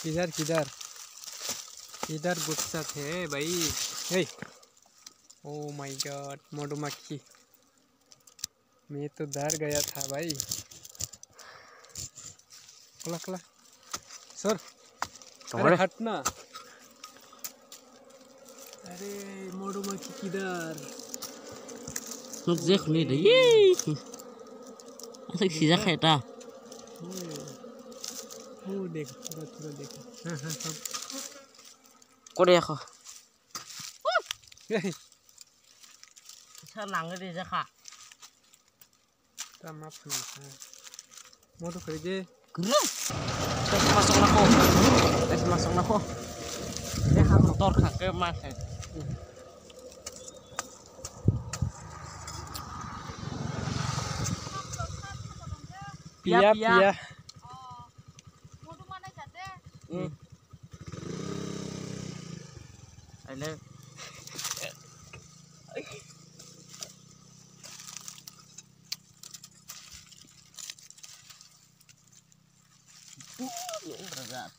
किधर किधर किधर गुस्सा थे भाई। हे ओ माय गॉड मधुमक्खी, मैं तो डर गया था भाई। कला कला सर, अरे हटना। अरे मधुमक्खी किधर? देख नहीं रही ऐसे सीधा खेता। वो देख थोड़ा थोड़ा देखो। हाँ हाँ सब को देखो अच्छा लांगे दे जा खा tak maaf nih. Mau tuh kerja. masuk nako dia ham motor ke mas Pia pia. Mau tuh mana jate? Ada berat.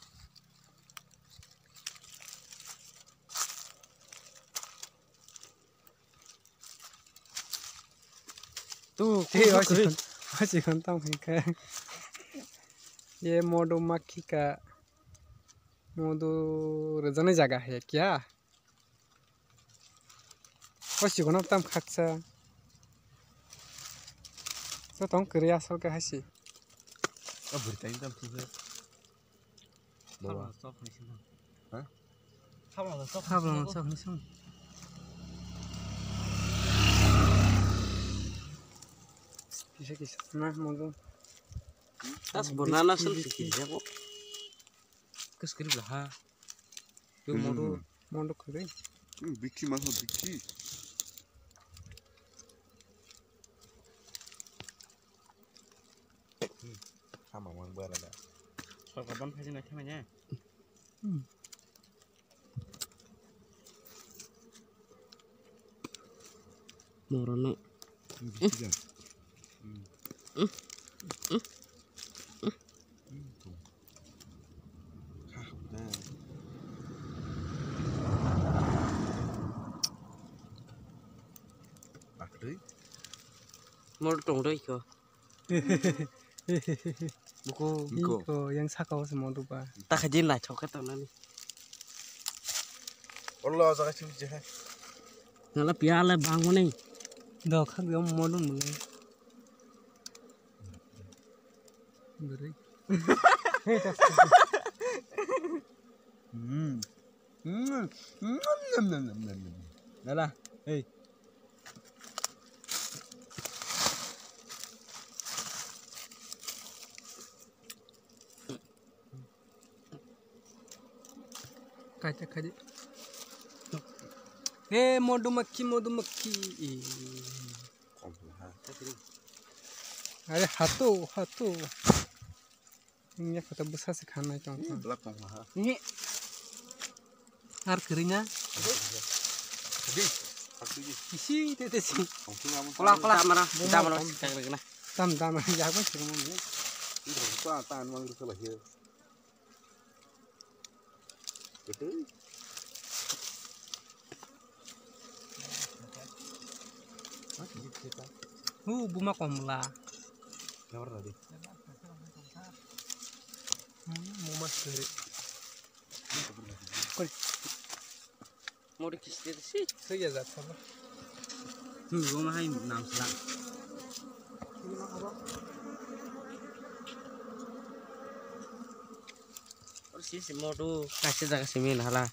Tuh, masih kentang mereka. ये मधुमक्खी का मधु रजने जगह है क्या? कौन को नाम खाचा? तो तुम करिया असल का है सी? अब बरtain tam tuh. Bawa. Hah? Hablang sok nih sum. Bisa kisah nah mulu. Tas banana sul sikit kok. Kes lah ha. Yo modo kere. Biki mana biki? Sama mang berada. Soal kapan pasti nanti namanya. Morono. Biki kan? Mau tong doi ko. Buku Iko yang sakau semua tuh pak. tak kajin lah coket tahun ini. Allah jangan cuma jahat. Ngalah piala bangun nih. Dah kan dia mau mulai. Beri. Dah, hey. Kaca kaca. मधुमक्खी अरे हाथों ini kata besar sih karena contoh ini harganya isi tetes sih Kolah mana tam ya apa sih kamu ini tahan mang itu lah ya betul bunga komla nomor tadi mau mas dari mau dikistir sih saya jatuh sama gua mah hai nam selang terus sih mau tuh kasih tak kasih min halah